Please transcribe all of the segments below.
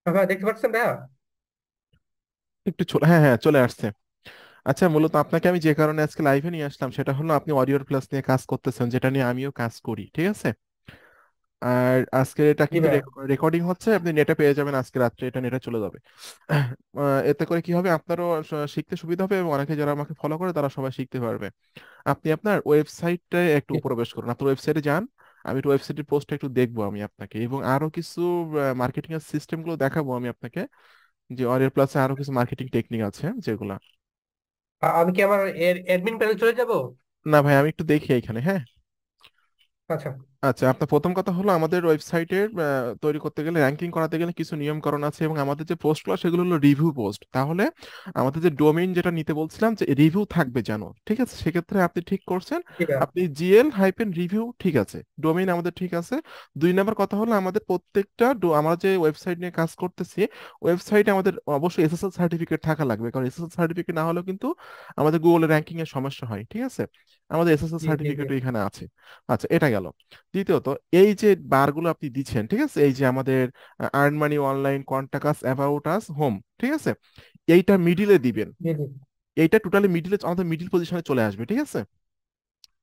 ভাইয়া দেখতে পাচ্ছেন ভাইয়া? একটু হ্যাঁ হ্যাঁ, চলে আসছে। আচ্ছা, মূলত আপনাকে আমি যে কারণে আজকে লাইভে নিয়ে আসলাম সেটা হলো আপনি অরিওর প্লাস নিয়ে কাজ করতেছেন, যেটা নিয়ে আমিও কাজ করি, ঠিক আছে? আর আজকে এটা জি কিন্তু ভাইয়া। রেকর্ডিং হচ্ছে, আপনি নেটে পেয়ে যাবেন, আজকে রাত্রে এটা নেটে চলে যাবে। এতে করে কি হবে, আপনারও শিখতে সুবিধা হবে এবং অনেকে যারা আমাকে ফলো করে তারা সবাই শিখতে পারবে। আপনি আপনার ওয়েবসাইটে একটু জি। প্রবেশ করুন, আপনার ওয়েবসাইটে যান। আমি একটু ওয়েবসাইটের পোস্টটা একটু দেখবো আমি আপনাকে, এবং আরো কিছু মার্কেটিং এর সিস্টেম গুলো দেখাবো আমি আপনাকে, যে অরিয়র প্লাসে আরো কিছু মার্কেটিং টেকনিক আছে যেগুলা। আমি কি আমার অ্যাডমিন প্যানেল চলে যাব? না ভাই, আমি একটু দেখি এখানে, হ্যাঁ। আচ্ছা। আচ্ছা, আপনার প্রথম কথা হলো আমাদের ওয়েবসাইটের তৈরি করতে গেলে, র্যাঙ্কিং করাতে গেলে কিছু নিয়মকানুন আছে, এবং আমাদের যে পোস্টগুলো সেগুলো হলো রিভিউ পোস্ট। তাহলে আমাদের যে ডোমেইন যেটা নিতে বলছিলাম, যে রিভিউ থাকবে যেন, ঠিক আছে, সেক্ষেত্রে আপনি ঠিক করছেন। জি ভাইয়া। আপনি GL-রিভিউ ঠিক আছে, ডোমেইন আমাদের ঠিক আছে। 2 নম্বর কথা হলো আমাদের প্রত্যেকটা আমরা যে ওয়েবসাইট নিয়ে কাজ করতেছি, ওয়েবসাইটে আমাদের অবশ্যই SSL সার্টিফিকেট থাকা লাগবে, কারণ SSL সার্টিফিকেট না হলেও কিন্তু আমাদের গুগলের র্যাঙ্কিং এর সমস্যা হয়, ঠিক আছে? আমাদের SSL জি জি জি। সার্টিফিকেট এখানে আছে। আচ্ছা, এটা গেল। দ্বিতীয়ত, এই যে বারগুলো আপনি দিচ্ছেন, ঠিক আছে, এই যে আমাদের earn money, online, contact, about us, home, ঠিক আছে, এইটা মিডিলে দিবেন। জি জি। এইটা টোটালি মিডিলে, আমাদের মিডিল পজিশনে চলে আসবে, ঠিক আছে?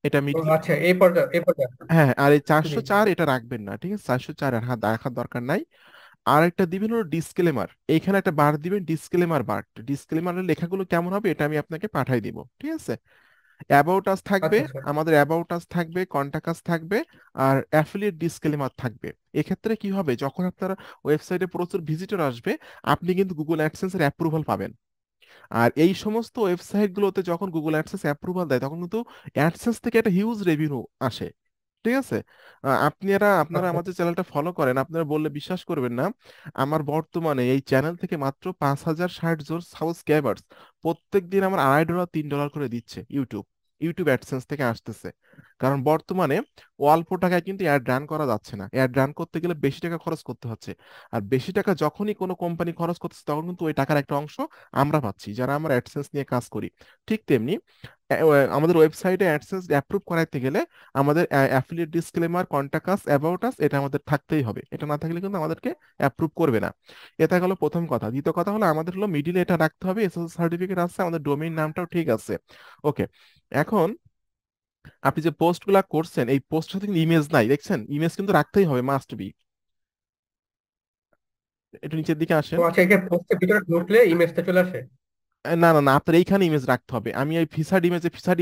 এটা ও মিডিল। আচ্ছা, এই পর্যায়ে এই পর্যায়ে। হ্যাঁ হ্যাঁ, আর এই চারশো জি। চার এটা রাখবেন না, ঠিক আছে? 404 আর হাত রাখার দরকার নাই। আর একটা দিবেন হলো ডিসক্লেমার, এইখানে একটা বার দিবেন, ডিসক্লেমার বার। ডিসক্লেমারের লেখাগুলো কেমন হবে এটা আমি আপনাকে পাঠাই দিব, ঠিক আছে? অ্যাবাউট আস থাকবে, আচ্ছা আচ্ছা। আমাদের অ্যাবাউট আস থাকবে, কন্টাক্ট আস থাকবে, আর অ্যাফিলিয়েট ডিসক্লেমার থাকবে। এক্ষেত্রে কি হবে, যখন আপনার ওয়েবসাইটে প্রচুর ভিজিটর আসবে, আপনি কিন্তু গুগল অ্যাডসেন্সের অ্যাপ্রুভাল পাবেন। আর এই সমস্ত ওয়েবসাইট গুলোতে যখন গুগল অ্যাডসেন্স অ্যাপ্রুভাল দেয়, তখন কিন্তু অ্যাডসেন্স থেকে একটা হিউজ রেভিনিউ আসে, ঠিক আছে? আপনারা আপনারা আচ্ছা আমাদের চ্যানেলটা ফলো করেন, আপনারা বললে বিশ্বাস করবেন না, আমার বর্তমানে এই চ্যানেল থেকে মাত্র 5,060 জন সাবস্ক্রাইবার্স প্রত্যেক দিন আমার $2.5 $3 করে দিচ্ছে ইউটিউব। ইউটিউব অ্যাডসেন্স থেকে আসতেছে। কারণ বর্তমানে অল্প টাকায় কিন্তু অ্যাড রান করা যাচ্ছে না, অ্যাড রান করতে গেলে বেশি টাকা খরচ করতে হচ্ছে। আর বেশি টাকা যখনই কোনো কোম্পানি খরচ করতেছে, তখন কিন্তু ওই টাকার একটা অংশ আমরা পাচ্ছি, যারা আমরা অ্যাডসেন্স নিয়ে কাজ করি। ঠিক তেমনি আমাদের ওয়েবসাইটে অ্যাডসেন্স অ্যাপ্রুভ করাইতে গেলে আমাদের affiliate disclaimer, contact us, about us, এটা আমাদের থাকতেই হবে। এটা না থাকলে কিন্তু আমাদেরকে অ্যাপ্রুভ করবে না। এটা হলো প্রথম কথা। দ্বিতীয় কথা হলো আমাদের হলো মিডিলে এটা রাখতে হবে, এসএসএল সার্টিফিকেট আছে, আমাদের ডোমেইন নামটাও ঠিক আছে। ওকে। এখন আপনি যে পোস্টগুলা করছেন, এই পোস্টের সাথে কিন্তু ইমেজ নাই, দেখছেন? ইমেজ কিন্তু রাখতেই হবে, মাস্ট বি। একটু নিচের দিকে ও আসেন। আচ্ছা, এখানে পোস্টের ভিতরে ঢুকলে ইমেজটা চলে আসে? না না না, আপনার এইখানে ইমেজ রাখতে হবে। আমি এই ফিচার্ড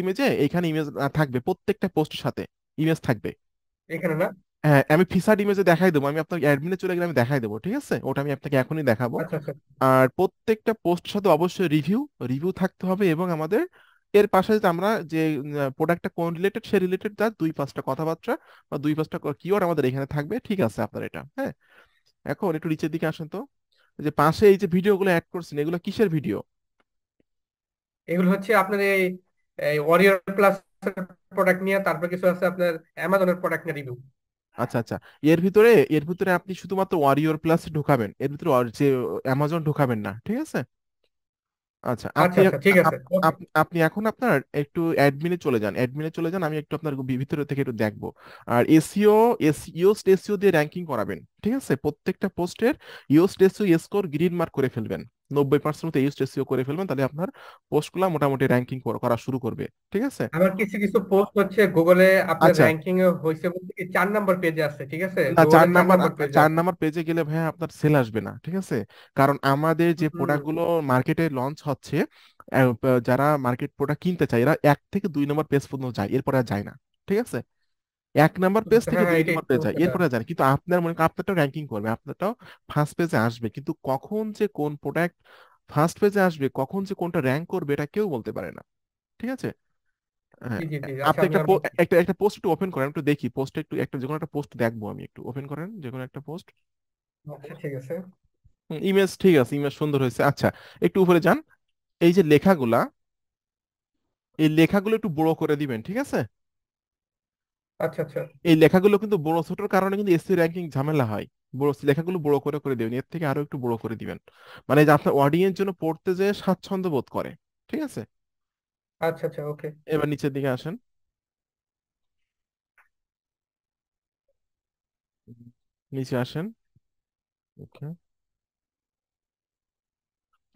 ইমেজে এইখানে ইমেজ থাকবে, প্রত্যেকটা পোস্টের সাথে ইমেজ থাকবে। এখানে না? হ্যাঁ, আমি ফিচার্ড ইমেজে দেখাই দেবো, আমি আপনার অ্যাডমিনে চলে গেলে আমি দেখাই দেবো, ঠিক আছে? ওটা আমি আপনাকে এখনই দেখাবো। আচ্ছা আচ্ছা। আর প্রত্যেকটা পোস্টের সাথে অবশ্যই রিভিউ রিভিউ থাকতে হবে, এবং আমাদের এর পাশে যে আমরা যে প্রোডাক্টটা কোন রিলেটেড, সে রিলেটেড তার 2-5টা কথাবার্তা বা 2-5টা কিওয়ার্ড আমাদের এখানে থাকবে, ঠিক আছে আপনার এটা? হ্যাঁ। এখন একটু নিচের দিকে আসেন তো। যে পাশে এই যে ভিডিওগুলো অ্যাড করছেন, এগুলো কিসের ভিডিও? এগুলো হচ্ছে আপনার এই ওয়ারিয়র প্লাস প্রোডাক্ট নিয়ে, তারপর কিছু আছে আপনার অ্যামাজনের প্রোডাক্ট নিয়ে রিভিউ। আচ্ছা আচ্ছা। এর ভিতরে আপনি শুধুমাত্র ওয়ারিয়র প্লাস ঢুকাবেন, এর ভিতরে যে অ্যামাজন ঢুকাবেন না, ঠিক আছে? আচ্ছা, আচ্ছা আচ্ছা, ঠিক আছে, ওকে। আপনি এখন আপনার একটু অ্যাডমিনে চলে যান, আমি একটু আপনার ভিতরে থেকে একটু দেখবো। আর এসইও দিয়ে র্যাঙ্কিং করাবেন, ঠিক আছে? প্রত্যেকটা পোস্টের ইওস্ট এসইও স্কোর গ্রিন মার্ক করে ফেলবেন। 90% মতো ইওস্ট এসইও করে ফেলবেন, তাহলে আপনার পোস্টগুলো মোটামুটি র্যাঙ্কিং করা শুরু করবে, ঠিক আছে? আমার কিছু কিছু পোস্ট হচ্ছে গুগলে আপনার আচ্ছা। র্যাঙ্কিং এ হয়েছে বলতে কি 4 নম্বর পেজে আছে, ঠিক আছে, না, গুগলে 4 নম্বর পেজে চার আছে। নাম্বার পেজে গেলে ভাই আপনার সেল আসবে না, ঠিক আছে? কারণ আমাদের যে হুম। প্রোডাক্টগুলো মার্কেটে লঞ্চ হচ্ছে, যারা মার্কেট প্রোডাক্ট কিনতে চায় এরা 1 থেকে 2 নম্বর পেজ পর্যন্ত যায়, এরপরে আর যায় না, ঠিক আছে? 1 নম্বর পেজ থেকে হ্যাঁ হ্যাঁ, দুই এটাই নম্বর পেজ যায়, সমস্যাটা। এরপরে আর যায় না। কিন্তু আপনার মনে করেন আপনারটাও র্যাঙ্কিং করবে, আপনারটাও ফার্স্ট পেজে আসবে, কিন্তু কখন যে কোন প্রোডাক্ট ফার্স্ট পেজে আসবে, কখন যে কোনটা র্যাঙ্ক করবে, এটা কেউ বলতে পারে না, ঠিক আছে? হ্যাঁ। জি জি জি, আচ্ছা আপনি আমি একটা আর বুঝছি। একটা পোস্ট একটু ওপেন করেন, একটু দেখি পোস্টে, একটু একটা যে কোনো একটা পোস্ট দেখবো আমি, একটু ওপেন করেন যে কোনো একটা পোস্ট। আচ্ছা ঠিক আছে। ইমেজ ঠিক আছে, ইমেজ সুন্দর হয়েছে। আচ্ছা, একটু উপরে যান। এই যে লেখাগুলা, এই লেখাগুলো একটু বড় করে দিবেন, ঠিক আছে? আচ্ছা আচ্ছা। এই লেখাগুলো কিন্তু বড় ছোটর কারণে কিন্তু এসসি র্যাঙ্কিং ঝামেলা হয়। লেখাগুলো বড় করে করে দিবেন, এর থেকে আরো একটু বড় করে দিবেন, মানে যে আপনার অডিয়েন্স যেন পড়তে যেয়ে স্বাচ্ছন্দ্য বোধ করে, ঠিক আছে? আচ্ছা আচ্ছা, ওকে। এবার নিচের দিকে আসেন। নিচে আসেন। ওকে।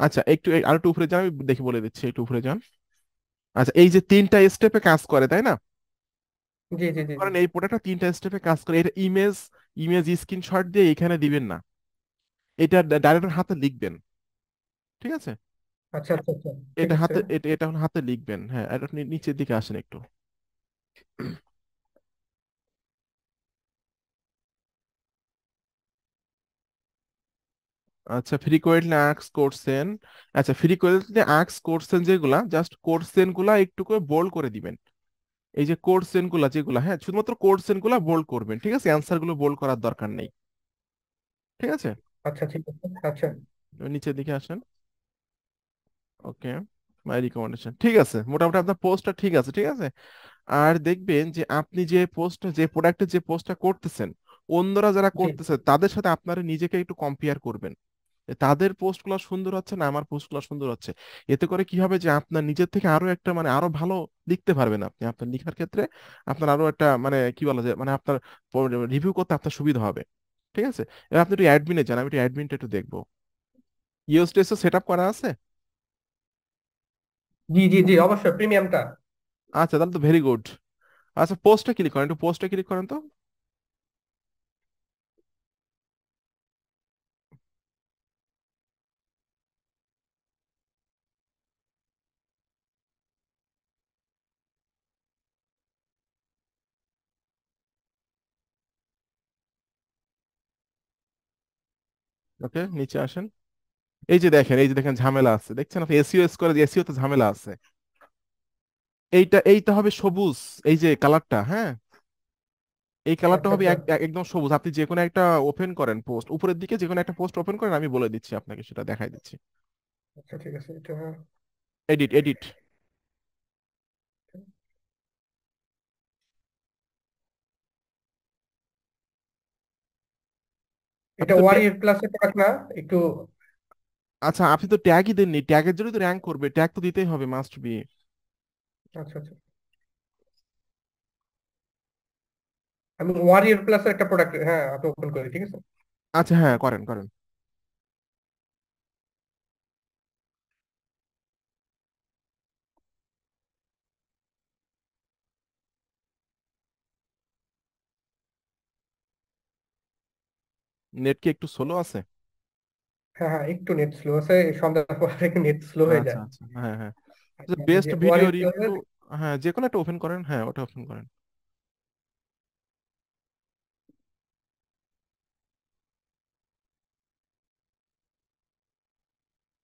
আচ্ছা একটু আর একটু উপরে যান, আমি দেখে বলে দিচ্ছি, একটু উপরে যান। আচ্ছা এই যে তিনটা স্টেপে কাজ করে তাই না? জি জি জি জি। কারণ এই প্রোডাক্টটা তিনটা স্টেপে কাজ করে, এটা ইমেজ, স্ক্রিনশট দিয়ে এখানে দিবেন না, এটা ডাইরেক্ট হাতে লিখবেন, ঠিক আছে? আচ্ছা আচ্ছা আচ্ছা, ঠিক এটা আছে। হাতে, এটা এখন হাতে লিখবেন, হ্যাঁ। আর আপনি নিচের দিকে আসেন একটু। আচ্ছা ফ্রিকোয়েন্টলি আস্ক কোশ্চেন, আচ্ছা ফ্রিকোয়েন্টলি আস্ক কোশ্চেন যেগুলা, জাস্ট কোশ্চেন গুলা একটু করে বোল্ড করে দিবেন। এই যে কোশ্চেন গুলা যেগুলা, হ্যাঁ শুধুমাত্র কোশ্চেন গুলা বোল্ড করবেন, ঠিক আছে? অ্যান্সার গুলো বোল্ড করার দরকার নেই, ঠিক আছে? আচ্ছা ঠিক আছে। আচ্ছা। নিচের দিকে আসেন। ওকে, মাই রিকমেন্ডেশন, ঠিক আছে, মোটামুটি আপনার পোস্টটা ঠিক আছে, ঠিক আছে। আর দেখবেন যে আপনি যে পোস্ট, যে প্রোডাক্টের যে পোস্টটা করতেছেন, অন্যরা যারা জি। করতেছে তাদের সাথে আপনারা নিজেকে একটু কম্পেয়ার করবেন, যে তাদের পোস্টগুলো সুন্দর হচ্ছে না আমার পোস্টগুলো সুন্দর হচ্ছে। এতে করে কি হবে যে আপনার নিজের থেকে আরো একটা মানে আরো ভালো লিখতে পারবেন, আপনি আপনার লেখার ক্ষেত্রে আপনার আরো একটা মানে কি বলা যায়, মানে আপনার রিভিউ করতে আপনার সুবিধা হবে, ঠিক আছে? এবার আপনি একটু অ্যাডমিনে যান, আমি একটু অ্যাডমিনটা একটু দেখবো। ইওস সেট আপ করা আছে? জি জি জি, অবশ্যই প্রিমিয়ামটা। আচ্ছা তাহলে তো ভেরি গুড। আচ্ছা পোস্টে ক্লিক করেন, একটু পোস্টে ক্লিক করেন তো। ওকে নিচে আসেন। এই যে দেখেন, এই যে দেখেন ঝামেলা আছে, দেখছেন আপনি? এসইও করে, এসইও তো ঝামেলা আছে। এইটা হবে সবুজ, এই যে কালারটা, হ্যাঁ এই কালারটা আচ্ছা হবে আচ্ছা একদম সবুজ। আপনি যে কোনো একটা ওপেন করেন পোস্ট, উপরের দিকে যে কোনো একটা পোস্ট ওপেন করেন, আমি বলে দিচ্ছি আপনাকে, সেটা দেখাই দিচ্ছি। আচ্ছা, ঠিক আছে এটা। Edit, edit. আপনি এটা তো ওয়ারিয়র প্লাসের প্রোডাক্ট না? একটু। আচ্ছা আপনি তো ট্যাগই দেননি, ট্যাগের জন্য তো র্যাঙ্ক করবে, ট্যাগ তো দিতেই হবে, মাস্ট বি। আচ্ছা আচ্ছা, আমি ওয়ারিয়র প্লাসের একটা প্রোডাক্ট, হ্যাঁ আপনি ওপেন করি, ঠিক আছে। আচ্ছা হ্যাঁ করেন করেন। নেট কি একটু স্লো আছে? হ্যাঁ হ্যাঁ, একটু নেট স্লো আছে, এই সন্ধ্যার পর থেকে নেট স্লো হয়ে আচ্ছা যায়। আচ্ছা হ্যাঁ হ্যাঁ। আচ্ছা, এই বেস্ট যে ভিডিও ওয়ারিয়র রিভিউ, প্লাসের। হ্যাঁ যে কোনো একটা ওপেন করেন, হ্যাঁ ওটা ওপেন করেন।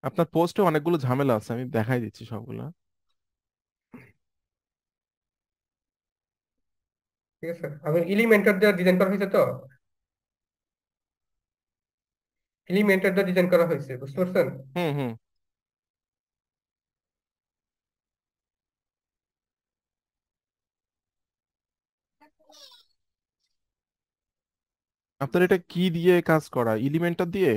আপনার পোস্টে অনেকগুলো ঝামেলা আছে, আমি দেখাই দিচ্ছি সবগুলো। ঠিক আছে, আমি এলিমেন্টার দিয়ে ডিজাইন করা হয়েছে তো, এলিমেন্টার দিয়ে ডিজাইন করা হয়েছে, বুঝতে পারছেন? হুম হুম। আপনার এটা কি দিয়ে কাজ করা, এলিমেন্টার দিয়ে?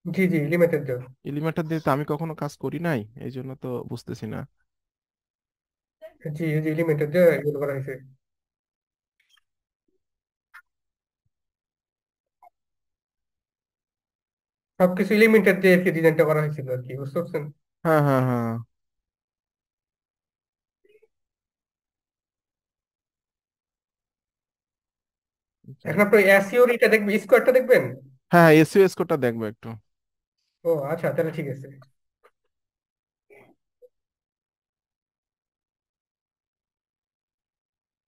জি জি, এলিমেন্টার দিয়ে। এলিমেন্টার দিয়ে তো আমি কখনো কাজ করি নাই, এই জন্য তো বুঝতেছি না। জি, এই যে এলিমেন্টার দিয়ে এগুলো করা হয়েছে, সবকিছু এলিমেন্টার দিয়ে আর কি ডিজাইনটা করা হয়েছিল আর কি, বুঝতে পারছেন? হ্যাঁ হ্যাঁ হ্যাঁ। এখন যাই। আপনার এসইওর এটা দেখবেন, স্কোয়ারটা দেখবেন। হ্যাঁ এসইও স্কোরটা দেখবো একটু। ও আচ্ছা, তাহলে ঠিক আছে।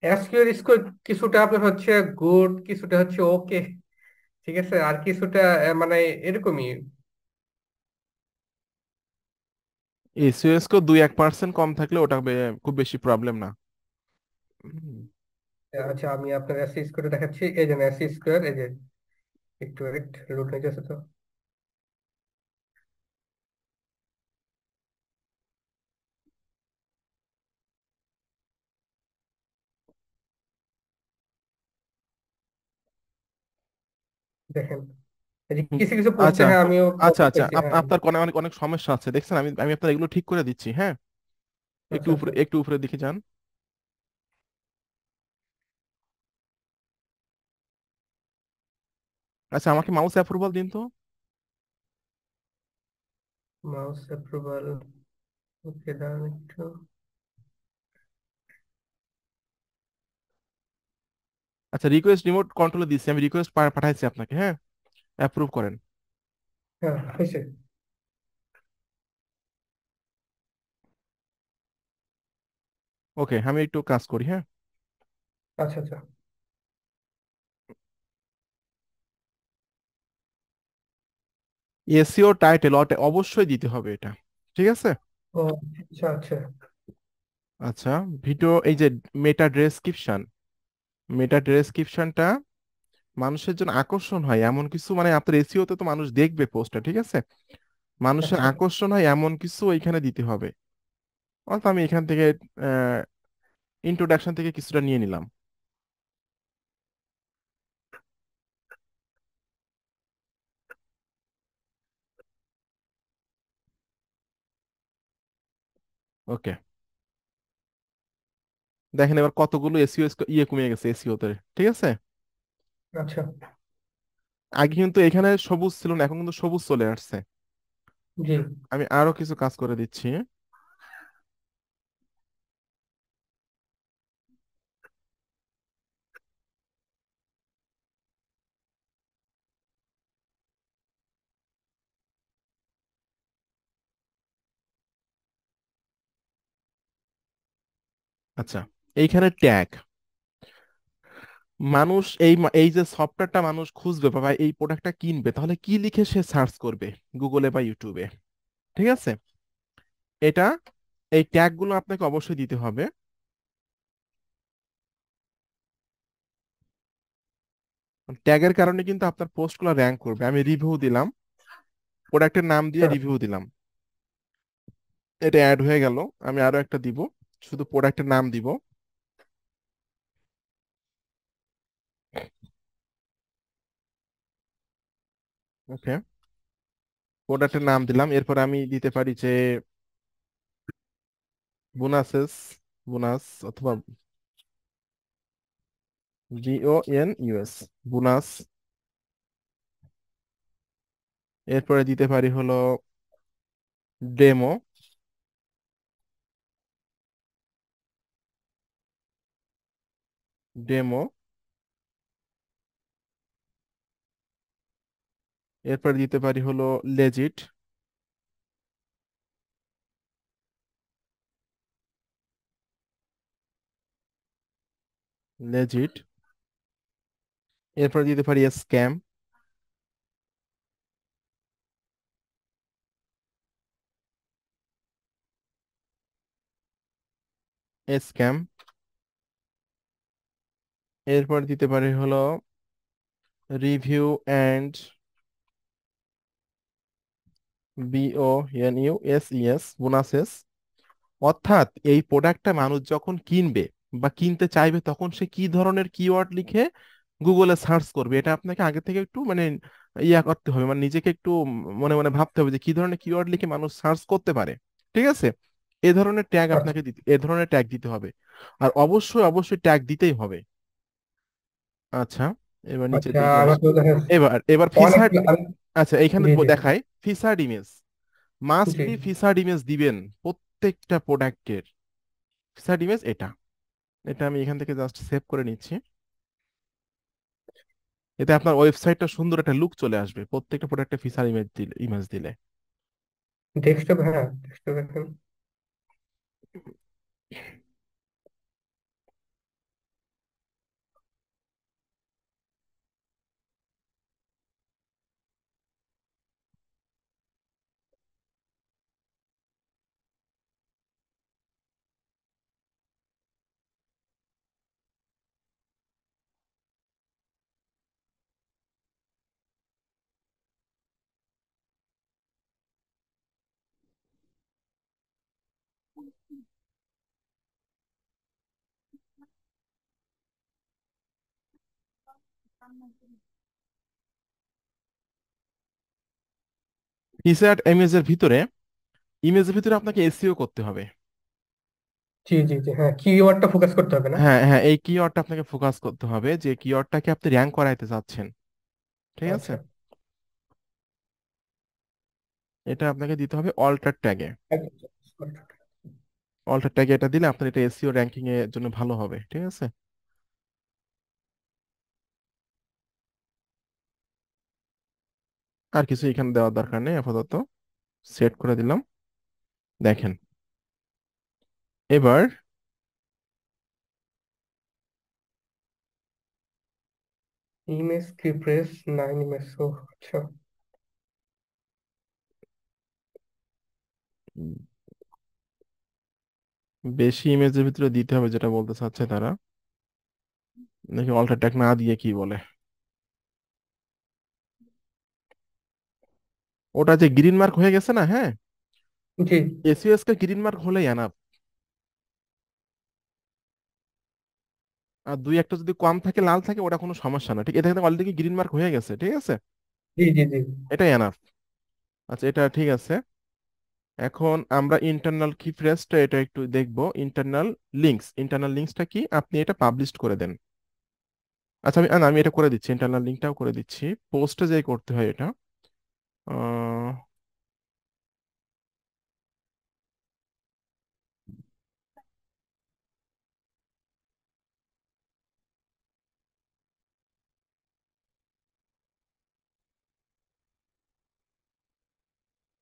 এসকিউএল স্কোর কিছুটা আপনার হচ্ছে গুড, কিছুটা হচ্ছে ওকে, ঠিক আছে, আর কিছুটা মানে এরকমই। এসইও স্কোর 2-1% কম থাকলে ওটা খুব বেশি প্রবলেম না। হুম। আচ্ছা, আমি আপনার এসি স্কোয়ার দেখাচ্ছি, এই যে এসি স্কোয়ার, এই যে একটু ওয়েট, রুট হয়ে গেছে তো। দেখেন, এই যে হুম। কিছু কিছু পোস্টে, আচ্ছা হ্যাঁ আমিও আচ্ছা প্রবলেম আচ্ছা, পেয়েছি, হ্যাঁ। আপনার কোনো অনেক অনেক সমস্যা আছে দেখছেন, আমি আমি আপনার এগুলো ঠিক করে দিচ্ছি, হ্যাঁ। একটু আচ্ছা উপরে, আচ্ছা, একটু উপরে দিকে যান। আচ্ছা আমাকে মাউস অ্যাপ্রুভাল দিন তো। Mouse approval. ওকে, দাঁড়ান একটু। আচ্ছা, রিকোয়েস্ট রিমোট কন্ট্রোলে দিচ্ছি, আমি রিকোয়েস্ট পাঠাইছি আপনাকে, হ্যাঁ, অ্যাপ্রুভ করেন। হ্যাঁ, হয়েছে। ওকে, আমি একটু কাজ করি, হ্যাঁ। আচ্ছা আচ্ছা। এসইও টাইটেল অবশ্যই দিতে হবে এটা, ঠিক আছে। ও আচ্ছা আচ্ছা। আচ্ছা, ভিডিও এই যে মেটা ডেসক্রিপশন, মেটা ডেসক্রিপশনটা মানুষের জন্য আকর্ষণ হয় এমন কিছু, মানে আপনার এসইও তে তো মানুষ দেখবে পোস্টটা, ঠিক আছে, মানুষের আচ্ছা আকর্ষণ হয় এমন কিছু ওইখানে দিতে হবে। অর্থাৎ আমি এখান থেকে ইন্ট্রোডাকশন থেকে কিছুটা নিয়ে নিলাম। ওকে, দেখেন এবার কতগুলো এসইও কমে গেছে এসইও তে, ঠিক আছে। আচ্ছা। আগে কিন্তু এখানে সবুজ ছিল না, এখন কিন্তু সবুজ চলে আসছে। জি। আমি আরো কিছু কাজ করে দিচ্ছি। আচ্ছা, এইখানে ট্যাগ, মানুষ এই যে সফটওয়্যারটা মানুষ খুঁজবে বা এই প্রোডাক্টটা কিনবে, তাহলে কি লিখে সে সার্চ করবে গুগলে বা ইউটিউবে, ঠিক আছে। এটা, এই ট্যাগ গুলো আপনাকে অবশ্যই দিতে হবে। ট্যাগের কারণে কিন্তু আপনার পোস্টগুলো র্যাঙ্ক করবে। আমি রিভিউ দিলাম, প্রোডাক্টের নাম দিয়ে আচ্ছা রিভিউ দিলাম, এটা অ্যাড হয়ে গেল। আমি আরো একটা দিব, শুধু প্রোডাক্টের নাম দিব। ওকে, প্রোডাক্টের নাম দিলাম, এরপর আমি দিতে পারি যে বোনাসেস, বোনাস, অথবা BONUS, বোনাস। এরপরে দিতে পারি হলো ডেমো, ডেমো। এরপরে দিতে পারি হলো লেজিট, লেজিট। এরপরে দিতে পারি স্ক্যাম, স্ক্যাম। এরপর দিতে পারি হলো রিভিউ অ্যান্ড BONUSES, বোনাসেস। অর্থাৎ এই প্রোডাক্টটা মানুষ যখন কিনবে বা কিনতে চাইবে, তখন সে কি ধরনের কিওয়ার্ড লিখে গুগলে সার্চ করবে, এটা আপনাকে আগে থেকে একটু মানে ইয়া করতে হবে, মানে নিজেকে একটু মনে মনে ভাবতে হবে যে কি ধরনের কিওয়ার্ড লিখে মানুষ সার্চ করতে পারে, ঠিক আছে। আচ্ছা এ ধরনের ট্যাগ দিতে হবে। আর অবশ্যই অবশ্যই ট্যাগ দিতেই হবে। আচ্ছা, এবার নিচের আচ্ছা। দিকে আমার আসি। তো দেখা এবার এবার অনেক। ফিচার্ড, আচ্ছা এখানে জি জি দেখায় ফিচার্ড ইমেজ, মাস্ট জি। বি ফিচার্ড ইমেজ দিবেন প্রত্যেকটা প্রোডাক্টের। ফিচার্ড ইমেজ এটা, এটা আমি এখান থেকে জাস্ট সেভ করে নিচ্ছি। এতে আপনার ওয়েবসাইটটা সুন্দর একটা লুক চলে আসবে প্রত্যেকটা প্রোডাক্টে ফিচার ইমেজ দিলে। ডেস্কটপ, হ্যাঁ ডেস্কটপ এখন। ফিচার্ড ইমেজের ভিতরে আপনাকে এসইও করতে হবে। জি জি জি, হ্যাঁ কিওয়ার্ডটা ফোকাস করতে হবে না? হ্যাঁ হ্যাঁ, এই কিওয়ার্ডটা আপনাকে ফোকাস করতে হবে, যে কিওয়ার্ডটাকে আপনি র্যাঙ্ক করাইতে চাচ্ছেন, ঠিক আছে। আচ্ছা এটা আপনাকে দিতে হবে অল্টার ট্যাগে। আচ্ছা, আচ্ছা। অল্টার ট্যাগে এটা দিলে আপনার এটা এসইও র্যাঙ্কিং এর জন্য ভালো হবে, ঠিক আছে। আর কিছু এখানে দেওয়ার দরকার নেই আপাতত। সেট করে দিলাম। দেখেন এবার ইমেজ কি প্রেস 9 ইমেজ, ও আচ্ছা। উম, বেশি ইমেজের ভিতরে দিতে হবে যেটা বলতে চাচ্ছে তারা। নাকি অল্টার ট্যাগ না দিয়ে কি বলে, ওটা যে গ্রিন মার্ক হয়ে গেছে না, হ্যাঁ, জি এসইএস কে গ্রিন মার্ক হলেই এনাফ। আর দুই একটা যদি কম থাকে, লাল থাকে, ওটা কোনো সমস্যা না, ঠিক, এটা কিন্তু অলরেডি গ্রিন মার্ক হয়ে গেছে, ঠিক আছে, জি জি জি। এটাই এনাফ। আচ্ছা, এটা ঠিক আছে। এখন আমরা ইন্টারনাল কি ফ্রেজটা এটা একটু দেখবো। ইন্টারনাল লিঙ্কস, ইন্টারনাল লিঙ্কসটা কি, আপনি এটা পাবলিশ করে দেন। আচ্ছা, আমি এটা করে দিচ্ছি, ইন্টারনাল লিঙ্কটাও করে দিচ্ছি। পোস্টে যাই করতে হয় এটা। আহ,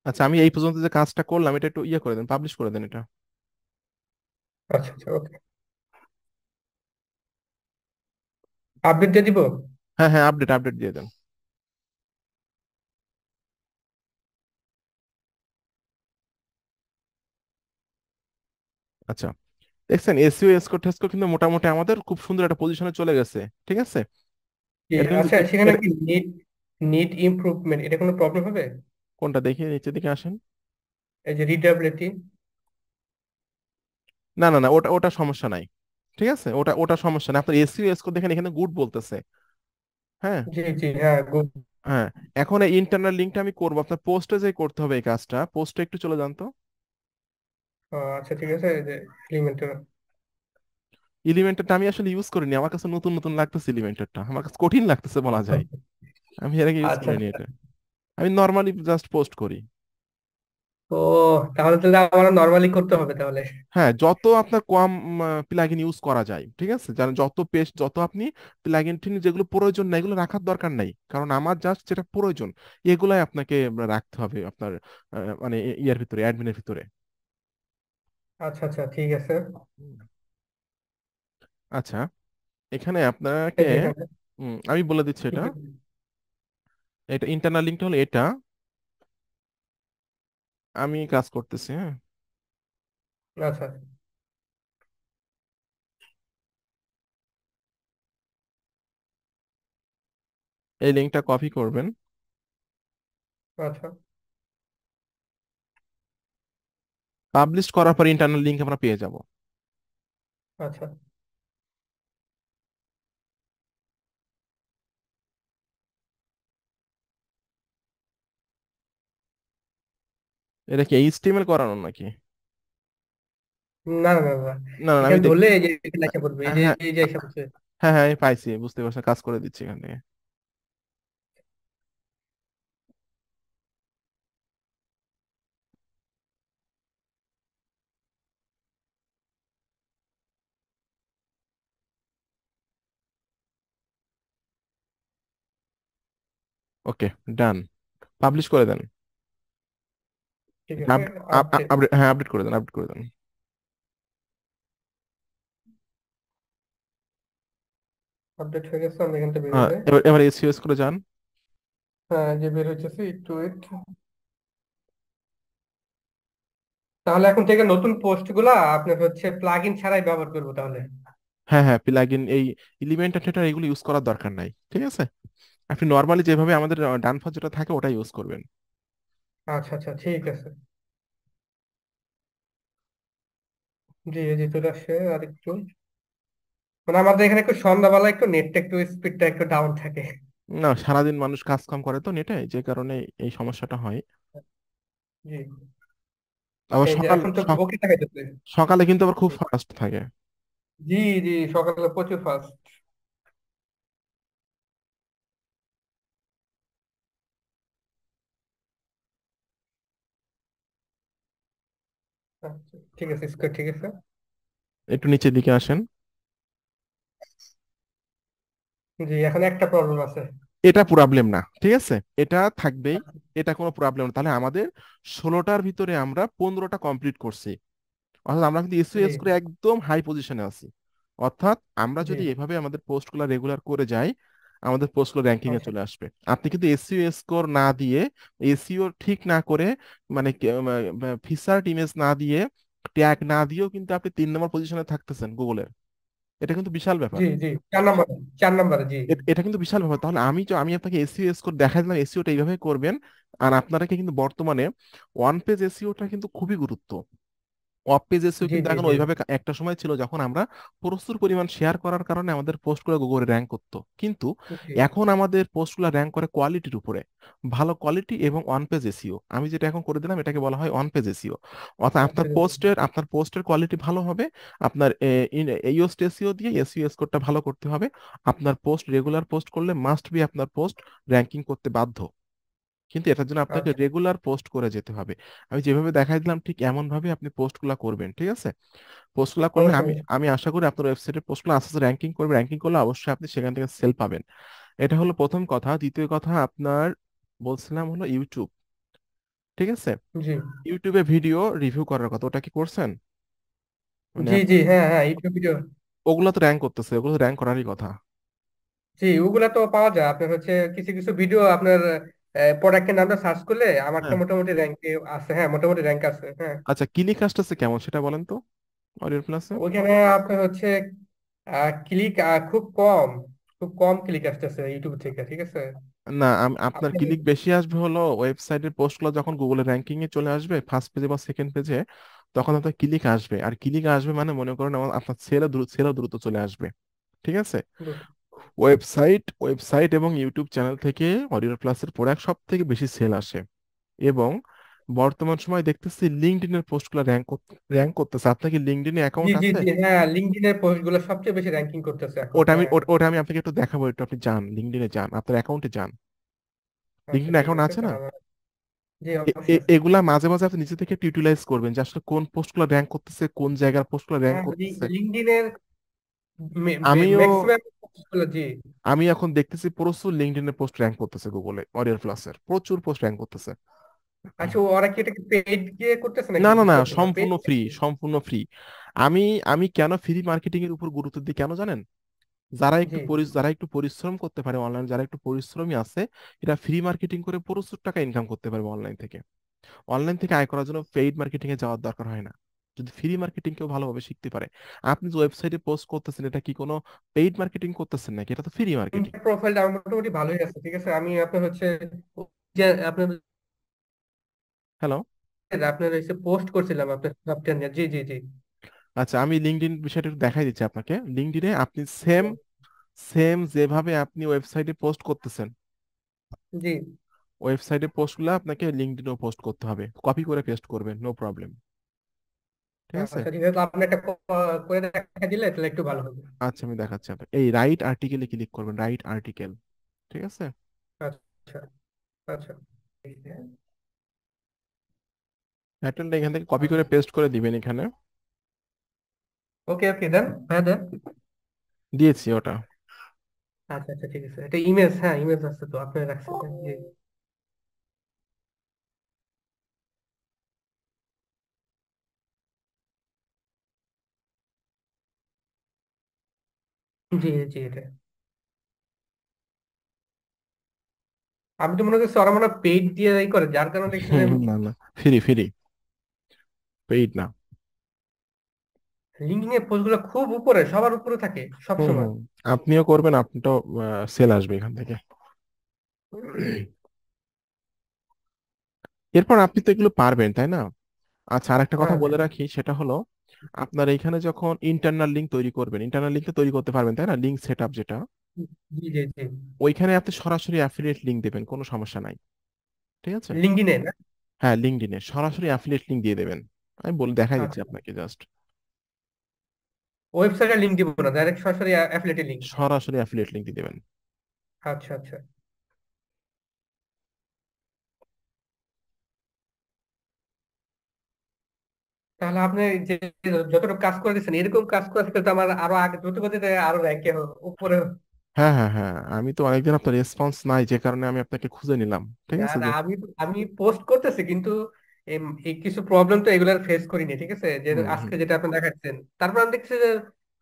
আচ্ছা, আমি এই পর্যন্ত যে কাজটা করলাম এটা একটু ইয়ে করে দেন, পাবলিশ করে দেন এটা। আচ্ছা আচ্ছা, ওকে। আপডেট দিয়ে দিব। হ্যাঁ হ্যাঁ, আপডেট আপডেট দিয়ে দেন। আচ্ছা, দেখছেন এসইও এসকো টেস্কো কিন্তু মোটামুটি আমাদের খুব সুন্দর একটা পজিশনে চলে গেছে, ঠিক আছে। জি, এটা কিন্তু আচ্ছা সেখানে কি নিট নিট ইমপ্রুভমেন্ট, এটা কোনো প্রবলেম হবে? কোনটা দেখি, নিচের দিকে আসেন। এই যে রিডাবিলিটি। না না না, ওটা ওটা সমস্যা নাই, ঠিক আছে, ওটা ওটা সমস্যা নাই। আপনার এসইও এসকো দেখেন এখানে গুড বলতেছে। হ্যাঁ। জি জি, হ্যাঁ গুড। হ্যাঁ, এখন এই ইন্টারনাল লিঙ্কটা আমি করবো, আপনার পোস্টে যে করতে হবে এই কাজটা, পোস্টে একটু চলে যান তো। আচ্ছা ঠিক আছে, এই যে এলিমেন্টের। এলিমেন্টরটা আমি আসলে ইউজ করিনি, আমার কাছে নতুন নতুন লাগতেছে, এলিমেন্টরটা আমার কাছে কঠিন লাগতেছে বলা যায়। আমি এর আগে ইউজ আচ্ছা করিনি আচ্ছা। এটা। আমি নর্মালি জাস্ট পোস্ট করি। ও, তাহলে তো আমার নর্মালি করতে হবে তাহলে। হ্যাঁ, যত আপনার কম প্লাগইন ইউজ করা যায়, ঠিক আছে, যেন যত পেজ, যত আপনি প্লাগইন যেগুলো প্রয়োজন না এগুলো রাখার দরকার নাই, কারণ আমার জাস্ট যেটা প্রয়োজন এগুলাই আপনাকে রাখতে হবে আপনার মানে ইয়ার ভিতরে, অ্যাডমিনের ভিতরে। আচ্ছা আচ্ছা, ঠিক আছে। হুম। আচ্ছা, এখানে আপনাকে এই যে এখানে। আমি বলে দিচ্ছি এটা। এটা ইন্টারনাল লিঙ্কটা হলো এটা। আমি কাজ করতেছি, হ্যাঁ। আচ্ছা এই লিঙ্কটা কপি করবেন। আচ্ছা পাবলিশ করার পর ইন্টারনাল লিঙ্ক আমরা পেয়ে যাব। আচ্ছা। এটা কি এইচটিএমএল করানো নাকি? না না না না, না না, আমি এখানে দেখি। ধরলে এই যে এখানে এসে পড়বে, এই যে হ্যাঁ এই যে এসে পড়ছে। হ্যাঁ হ্যাঁ, আমি পাইছি, বুঝতে পারছি, কাজ করে দিচ্ছি এখান থেকে। ওকে, ডান। পাবলিশ করে দেন। ঠিক আছে, আপডেট। আপডেট, হ্যাঁ আপডেট করে দেন, আপডেট করে দেন। আপডেট হয়ে গেছে, আমরা এখান থেকে বেরিয়ে হ্যাঁ, যাই। এবার এবার এসইএস করে যান। হ্যাঁ, যে বের হচ্ছে, একটু ওয়েট। তাহলে এখন থেকে নতুন পোস্ট গুলা আপনার হচ্ছে প্লাগ ইন ছাড়াই ব্যবহার করবো তাহলে। হ্যাঁ হ্যাঁ, প্লাগইন এই এলিমেন্ট থিয়েটার এগুলো ইউজ করার দরকার নাই, ঠিক আছে। আপনি নর্মালি যেভাবে আমাদের ডান পাশে যেটা থাকে ওটা ইউজ করবেন। আচ্ছা আচ্ছা, ঠিক আছে। জি জি, চলে আসছে আর একটু। মানে আমাদের এখানে একটু সন্ধ্যাবেলা একটু নেটটা একটু স্পিডটা একটু ডাউন থাকে। না, সারাদিন মানুষ কাজ কাম করে তো নেটে, যে কারণে এই সমস্যাটা হয়। জি। আবার এই যে এখন তো ওকে দেখাইতেছে। সকালে কিন্তু আবার খুব ফাস্ট থাকে। জি জি, সকালে প্রচুর ফাস্ট। আচ্ছা, ঠিক আছে, স্কোয়ার, ঠিক আছে। একটু নিচের দিকে আসেন। জি, এখন একটা প্রবলেম আছে। এটা প্রবলেম না, ঠিক আছে, এটা থাকবেই। এটা কোনো প্রবলেম না। তাহলে আমাদের 16টার ভিতরে আমরা 15টা কমপ্লিট করছি। অর্থাৎ আমরা কিন্তু জি এসইএস করে একদম হাই পজিশনে আছি। অর্থাৎ আমরা জি। যদি এভাবে আমাদের পোস্টগুলো রেগুলার করে যাই, আমাদের পোস্টগুলো র্যাঙ্কিং এ আচ্ছা। চলে আসবে। আপনি কিন্তু এসইও স্কোর না দিয়ে, এসইও ঠিক না করে, মানে ফিচার্ড ইমেজ না দিয়ে, ট্যাগ না দিয়েও কিন্তু আপনি 3 নম্বর পজিশনে থাকতেছেন গুগলের। এটা কিন্তু বিশাল ব্যাপার। জি জি, 4 নম্বর, 4 নম্বরে, জি। এটা কিন্তু বিশাল ব্যাপার। তাহলে আমি আপনাকে এসইও স্কোর দেখাই দিলাম, এসইওটা এইভাবে করবেন। আর আপনাকে কিন্তু বর্তমানে ওয়ান পেজ এসইওটা কিন্তু খুবই গুরুত্ব। অফ পেজ এসইও জি কিন্তু জি এখন জি ওইভাবে একটা সময় ছিল যখন আমরা প্রচুর পরিমাণ শেয়ার করার কারণে আমাদের পোস্টগুলো গুগলে র্যাঙ্ক করতো, কিন্তু জি। এখন আমাদের পোস্টগুলো র্যাঙ্ক করে কোয়ালিটির উপরে। ভালো কোয়ালিটি এবং অন পেজ এসইও, আমি যেটা এখন করে দিলাম এটাকে বলা হয় অন পেজ এসইও। অর্থাৎ আপনার পোস্টের কোয়ালিটি ভালো হবে। আপনার এইওস্ট এসইও দিয়ে এসইও স্কোরটা ভালো করতে হবে। আপনার পোস্ট রেগুলার পোস্ট করলে মাস্ট বি আপনার পোস্ট র্যাঙ্কিং করতে বাধ্য। কিন্তু এটার জন্য আপনাকে আচ্ছা। রেগুলার পোস্ট করে যেতে হবে। আমি যেভাবে দেখাই দিলাম ঠিক এমন ভাবে আপনি পোস্টগুলো করবেন, ঠিক আছে? পোস্টগুলো করলে অবশ্যই আমি অবশ্যই। আমি আশা করি আপনার ওয়েবসাইটে পোস্টগুলো আস্তে আস্তে র্যাঙ্কিং করবে। র্যাঙ্কিং করলে অবশ্যই আপনি সেখান থেকে সেল পাবেন। এটা হলো প্রথম কথা। দ্বিতীয় কথা আপনার বলছিলাম হলো ইউটিউব, ঠিক আছে? জি ইউটিউবে ভিডিও রিভিউ করার কথা, ওটা কি করছেন? মানে জি জি, হ্যাঁ হ্যাঁ, ইউটিউব ভিডিও। ওগুলো তো র্যাঙ্ক করতেছে, ওগুলো তো র্যাঙ্ক করারই কথা। জি, ওগুলা তো পাওয়া যায়। আপনার হচ্ছে কিছু কিছু ভিডিও আপনার প্রোডাক্টের নামটা সার্চ করলে আমারটা হ্যাঁ। মোটামুটি র্যাঙ্কে আছে, হ্যাঁ, মোটামুটি র্যাঙ্ক আছে, হ্যাঁ। আচ্ছা, ক্লিক আসতেছে কেমন সেটা বলেন তো অরিয়র প্লাসে। ওইখানে আপনার হচ্ছে ক্লিক খুব কম, খুব কম ক্লিক আসতেছে ইউটিউব থেকে, ঠিক আছে। না, আপনার আপনি, ক্লিক বেশি আসবে হলো ওয়েবসাইটের পোস্টগুলো যখন গুগলের র্যাঙ্কিং এ চলে আসবে ফার্স্ট পেজে বা সেকেন্ড পেজে, তখন আপনার ক্লিক আসবে। আর ক্লিক আসবে মানে মনে করেন আপনার সেলও দ্রুত চলে আসবে, ঠিক আছে? ওয়েবসাইট এবং ইউটিউব চ্যানেল থেকে অডিও প্লাসের প্রোডাক্ট সব থেকে বেশি সেল আসে। এবং বর্তমান সময় দেখতেছি লিঙ্কডইন এর পোস্টগুলো র্যাঙ্ক করতেছে। আপনার কি লিঙ্কডইন জি অ্যাকাউন্ট জি আছে? জি, হ্যাঁ, লিঙ্কডইনের পোস্ট গুলো সবচেয়ে বেশি র্যাঙ্কিং করতেছে এখন, হ্যাঁ। ওটা আমি আপনাকে একটু দেখাবো। একটু আপনি যান, লিঙ্কডইনে যান, আপনার অ্যাকাউন্টে যান। আচ্ছা, লিঙ্কডইন ঠিক অ্যাকাউন্ট আছে, আছে না? আমার, জি অবশ্যই আছে। এগুলা মাঝে মাঝে আপনি নিজে থেকে টিউটোরিয়ালাইজ করবেন যে আসলে কোন পোস্টগুলো র্যাঙ্ক করতেছে, কোন জায়গার পোস্টগুলো র্যাঙ্ক হ্যাঁ, করতেছে। লিঙ্কডইনের আমিও ম্যাক্সিমাম গুলো, জি। আমি এখন দেখতেছি প্রচুর লিঙ্কডইনের পোস্ট র্যাঙ্ক করতেছে গুগলে, অরিয়ার প্লাসের প্রচুর পোস্ট র্যাঙ্ক করতেছে। আচ্ছা, ওরা কি এটাকে পেইড দিয়ে করতেছে না নাকি, না না, বুঝতে পারছি না, পেইড। সম্পূর্ণ ফ্রি, সম্পূর্ণ ফ্রি। আমি আমি কেন ফ্রি মার্কেটিং এর উপর গুরুত্ব দিই কেন জানেন? জি। যারা একটু পরিশ্রম করতে পারে অনলাইন, যারা একটু পরিশ্রমী আছে, এরা ফ্রি মার্কেটিং করে প্রচুর টাকা ইনকাম করতে পারবে অনলাইন থেকে। অনলাইন থেকে আয় করার জন্য পেইড মার্কেটিং এ যাওয়ার দরকার হয় না, যদি ফ্রি মার্কেটিং কেউ ভালোভাবে শিখতে পারে। আপনি যে ওয়েবসাইটে পোস্ট করতেছেন এটা কি কোনো পেইড মার্কেটিং করতেছেন নাকি? এটা তো ফ্রি মার্কেটিং। প্রোফাইলটা আমার মোটামুটি ভালোই আছে, ঠিক আছে। আমি আপনার হচ্ছে যে আপনার হ্যালো। আপনার হচ্ছে পোস্ট করছিলাম আপনার সফটওয়্যার নিয়ে, জি জি জি। আচ্ছা, আমি লিঙ্কডইন বিষয়টা একটু দেখাই দিচ্ছি আপনাকে। লিঙ্কডইনে আপনি সেম সেম যেভাবে আপনি ওয়েবসাইটে পোস্ট করতেছেন, জি। ওয়েবসাইটে পোস্টগুলো আপনাকে লিঙ্কডইনেও পোস্ট করতে হবে, কপি করে পেস্ট করবেন, নো প্রবলেম, ঠিক আছে? আচ্ছা, ঠিক আছে, আপনি একটা করে দেখা দিলে তাহলে একটু ভালো হবে। আচ্ছা, আমি দেখাচ্ছি আপনাকে। এই রাইট আর্টিকেলে ক্লিক করবেন, রাইট আর্টিকেল, ঠিক আছে? আচ্ছা আচ্ছা। টাইটেলটা এখান থেকে কপি করে পেস্ট করে দিবেন এখানে। ওকে ওকে, দেন, হ্যাঁ দেন। দিয়েছি ওটা। আচ্ছা আচ্ছা, ঠিক আছে, এটা ইমেজ, হ্যাঁ ইমেজ আছে তো আপনি রাখছেন, হ্যাঁ, জি। জি জি, এটা আমি তো মনে করছি ওরা মনে হয় পেইড দিয়ে করে, যার কারণে দেখছি যে না না, ফ্রি ফ্রি, পেইড না। লিঙ্কিং এর পোস্ট গুলো খুব উপরে, সবার উপরে থাকে সব হুম সময়। হুম, আপনিও করবেন, আপনারটাও সেল আসবে এখান থেকে। এরপর আপনি তো এগুলো পারবেন, তাই না? আচ্ছা, আর একটা কথা হ্যাঁ বলে রাখি, সেটা হলো আপনার এখানে যখন ইন্টারনাল লিঙ্ক তৈরি করবেন, ইন্টারনাল লিঙ্ক তৈরি করতে পারবেন তাই না, লিঙ্ক সেট আপ যেটা, জি জি জি। ওইখানে আপনি সরাসরি অ্যাফিলিয়েট লিঙ্ক দেবেন, কোনো সমস্যা নাই, ঠিক আছে? লিঙ্কডইনে না? হ্যাঁ, লিঙ্কডইনে সরাসরি অ্যাফিলিয়েট লিঙ্ক দিয়ে দেবেন। আমি বলে দেখাই দিচ্ছি আচ্ছা, আপনাকে জাস্ট। ওয়েবসাইটে লিঙ্ক দিব না, ডাইরেক্ট সরাসরি অ্যাফিলিয়েটের লিঙ্ক। সরাসরি অ্যাফিলিয়েট লিঙ্ক দিয়ে দেবেন। আচ্ছা আচ্ছা। তাহলে আপনি যে যতটুকু কাজ করে দিচ্ছেন এরকম কাজ করে থাকলে তো আমার আরো আগে দ্রুত গতিতে আরো র্যাঙ্কে উপরে। হ্যাঁ হ্যাঁ হ্যাঁ, আমি তো অনেকদিন আপনার রেসপন্স নাই, যে কারণে আমি আপনাকে খুঁজে নিলাম, ঠিক না আছে না, যে। আমি আমি পোস্ট করতেছি কিন্তু এই কিছু প্রবলেম তো এগুলার ফেস করিনি, ঠিক আছে, যে হুম হুম। আজকে যেটা আপনি দেখাচ্ছেন। তারপর আমি দেখছি যে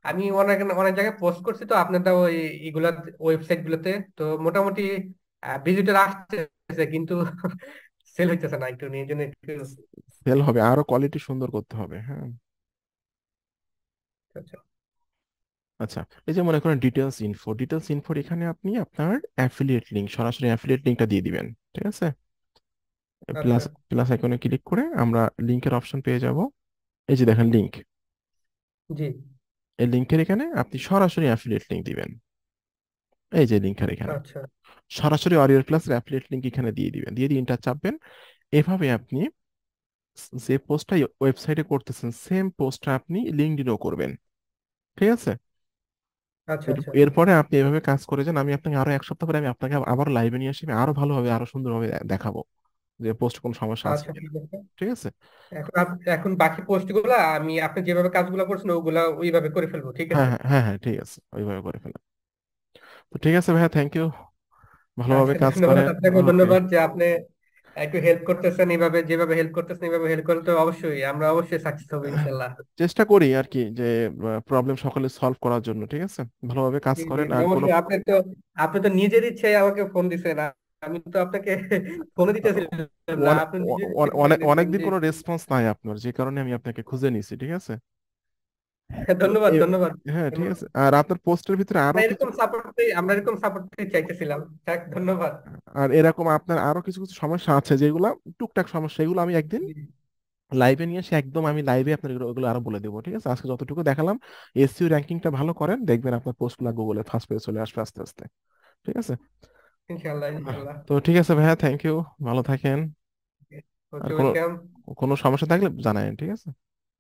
আমি অনেক অনেক জায়গায় পোস্ট করছি তো আপনার দাও এইগুলার ওয়েবসাইট গুলোতে, তো মোটামুটি ভিজিটর আসতেছে কিন্তু সেল হইতেছে না, একটু এই জন্য একটু। সেল হবে, আরো কোয়ালিটি সুন্দর করতে হবে, হ্যাঁ। আচ্ছা আচ্ছা, এই যে মনে করেন ডিটেলস ইনফো, ডিটেলস ইনফোর এখানে আপনি আপনার অ্যাফিলিয়েট লিঙ্ক, সরাসরি অ্যাফিলিয়েট লিঙ্কটা দিয়ে দিবেন, ঠিক আছে। আচ্ছা। প্লাস প্লাস আইকনে ক্লিক করে আমরা লিঙ্কের অপশন পেয়ে যাব। এই যে দেখেন লিঙ্ক, জি। এই লিঙ্কের এখানে আপনি সরাসরি অ্যাফিলিয়েট লিঙ্ক দিবেন। এই যে লিঙ্কের এখানে আচ্ছা সরাসরি অরিয়র ক্লাসের অ্যাফিলিয়েট লিঙ্ক এখানে দিয়ে দিবেন, দিয়ে দিয়ে ইন্টার চাপবেন। এভাবে আপনি যে পোস্টটা ওয়েবসাইটে করতেছেন সেম পোস্টটা আপনি লিঙ্কডইনও করবেন, ঠিক আছে। আচ্ছা আচ্ছা এরপরে আপনি এভাবে কাজ করে যান, আমি আপনাকে আরো এক সপ্তাহ পরে আমি আপনাকে আবার লাইভে নিয়ে আসি, আমি আরো ভালোভাবে আরো সুন্দরভাবে দেখাবো যে পোস্ট কোন সমস্যা আছে আচ্ছা, কিনা, ঠিক আছে। ঠিক আছে। এখন এখন বাকি পোস্ট গুলা আমি আপনি যেভাবে কাজগুলো করছেন ওগুলা ওইভাবে করে ফেলবো, ঠিক হ্যাঁ আছে। হ্যাঁ হ্যাঁ হ্যাঁ, ঠিক আছে, ওইভাবে করে ফেলেন। তো ঠিক আছে ভাইয়া, থ্যাংক ইউ, ভালোভাবে আচ্ছা, কাজ ধন্যবাদ করেন। আপনাকে, ওকে। ধন্যবাদ যে আপনি একটু হেল্প করতেছেন, এইভাবে যেভাবে হেল্প করতেছেন এইভাবে হেল্প করলে তো অবশ্যই আমরা অবশ্যই সাকসেস হবো ইনশাল্লাহ। চেষ্টা করি আর কি যে প্রবলেম সকলে সলভ করার জন্য, ঠিক আছে। ভালোভাবে কাজ জি জি করেন, জি, আর কোনো অবশ্যই। আপনি তো নিজের ইচ্ছায় আমাকে ফোন দিছেন, আমি তো আপনাকে ফোনে দিতেছিলাম না, আপনি নিজের ইচ্ছায় ফোন অনেক দিচ্ছেন অনেকদিন যে। কোনো রেসপন্স নাই আপনার, যে কারণে আমি আপনাকে খুঁজে নিছি, ঠিক আছে। তো ধন্যবাদ ধন্যবাদ হ্যাঁ ঠিক ধন্যবাদ। আছে, আর আপনার পোস্টের ভিতরে আরো কিছু, আমরা এরকম সাপোর্ট চাইতেছিলাম। যাক, ধন্যবাদ। আর এরকম আপনার আরো কিছু কিছু সমস্যা আছে যেগুলো টুকটাক সমস্যা, এগুলো আমি একদিন জি, লাইভে নিয়ে এসে একদম আমি লাইভে আপনার ওগুলো আরো বলে দেবো, ঠিক আছে। আজকে যতটুকু দেখালাম, এসইও র্যাঙ্কিংটা ভালো করেন, দেখবেন আপনার পোস্টগুলো গুগলে ফার্স্ট পেজে চলে আসবে আস্তে আস্তে, ঠিক আছে। ইনশাল্লাহ ইনশাল্লাহ। তো ঠিক আছে ভাইয়া, থ্যাংক ইউ, ভালো থাকেন। আর ওকে, কোনো ওয়েলকাম। কোনো সমস্যা থাকলে জানাবেন, ঠিক আছে।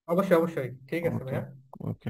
অবশ্যই অবশ্যই, ঠিক আছে ওকে। ভাইয়া। ওকে।